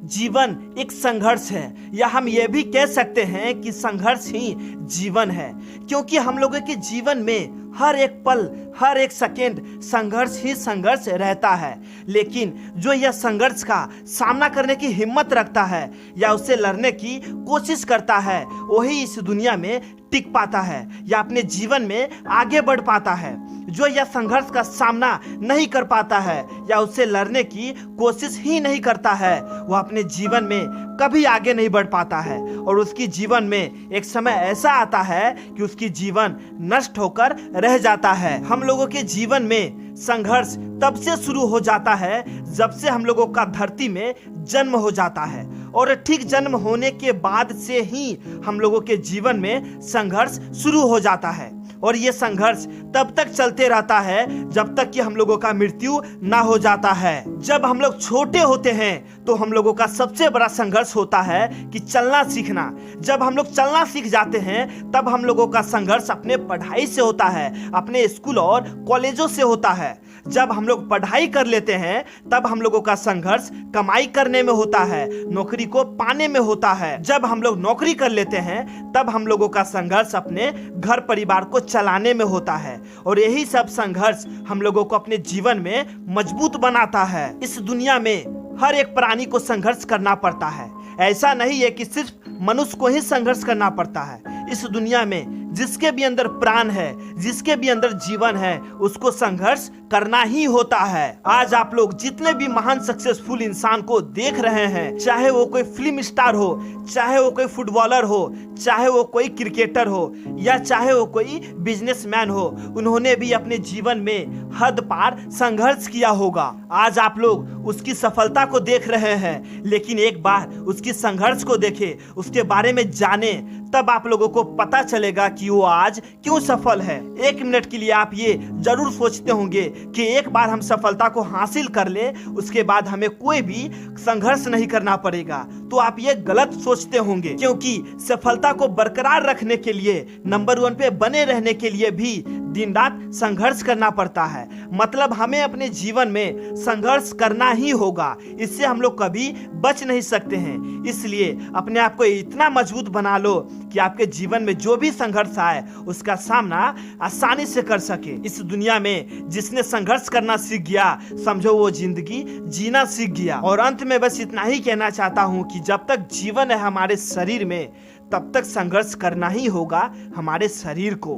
जीवन एक संघर्ष है, या हम ये भी कह सकते हैं कि संघर्ष ही जीवन है, क्योंकि हम लोगों के जीवन में हर एक पल, हर एक सेकेंड संघर्ष ही संघर्ष रहता है। लेकिन जो यह संघर्ष का सामना करने की हिम्मत रखता है या उससे लड़ने की कोशिश करता है, वही इस दुनिया में टिक पाता है या अपने जीवन में आगे बढ़ पाता है। जो यह संघर्ष का सामना नहीं कर पाता है या उससे लड़ने की कोशिश ही नहीं करता है, वह अपने जीवन में कभी आगे नहीं बढ़ पाता है और उसकी जीवन में एक समय ऐसा आता है कि उसकी जीवन नष्ट होकर रह जाता है। हम लोगों के जीवन में संघर्ष तब से शुरू हो जाता है जब से हम लोगों का धरती में जन्म हो जाता है, और ठीक जन्म होने के बाद से ही हम लोगों के जीवन में संघर्ष शुरू हो जाता है। और ये संघर्ष तब तक चलते रहता है जब तक कि हम लोगों का मृत्यु ना हो जाता है। जब हम लोग छोटे होते हैं तो हम लोगों का सबसे बड़ा संघर्ष होता है कि चलना सीखना। जब हम लोग चलना सीख जाते हैं तब हम लोगों का संघर्ष अपने पढ़ाई से होता है, अपने स्कूल और कॉलेजों से होता है। जब हम लोग पढ़ाई कर लेते हैं तब हम लोगों का संघर्ष कमाई करने में होता है, नौकरी को पाने में होता है। जब हम लोग नौकरी कर लेते हैं तब हम लोगों का संघर्ष अपने घर परिवार को चलाने में होता है, और यही सब संघर्ष हम लोगों को अपने जीवन में मजबूत बनाता है। इस दुनिया में हर एक प्राणी को संघर्ष करना पड़ता है। ऐसा नहीं है कि सिर्फ मनुष्य को ही संघर्ष करना पड़ता है। इस दुनिया में जिसके भी अंदर प्राण है, जिसके भी अंदर जीवन है, उसको संघर्ष करना ही होता है। आज आप लोग जितने भी महान सक्सेसफुल इंसान को देख रहे हैं, चाहे वो कोई फिल्म स्टार हो, चाहे वो कोई फुटबॉलर हो, चाहे वो कोई क्रिकेटर हो, या चाहे वो कोई बिजनेसमैन हो, उन्होंने भी अपने जीवन में हद पार संघर्ष किया होगा। आज आप लोग उसकी सफलता को देख रहे हैं, लेकिन एक बार उसकी संघर्ष को देखें, उसके बारे में जाने, तब आप लोगों को पता चलेगा कि वो आज क्यों सफल है। एक मिनट के लिए आप ये जरूर सोचते होंगे कि एक बार हम सफलता को हासिल कर ले, उसके बाद हमें कोई भी संघर्ष नहीं करना पड़ेगा। तो आप ये गलत सोचते होंगे, क्योंकि सफलता को बरकरार रखने के लिए, नंबर 1 पे बने रहने के लिए भी दिन रात संघर्ष करना पड़ता है। मतलब हमें अपने जीवन में संघर्ष करना ही होगा, इससे हम लोग कभी बच नहीं सकते हैं। इसलिए अपने आप को इतना मजबूत बना लो कि आपके जीवन में जो भी संघर्ष आए उसका सामना आसानी से कर सके। इस दुनिया में जिसने संघर्ष करना सीख गया, समझो वो जिंदगी जीना सीख गया। और अंत में बस इतना ही कहना चाहता हूँ कि जब तक जीवन है हमारे शरीर में, तब तक संघर्ष करना ही होगा हमारे शरीर को।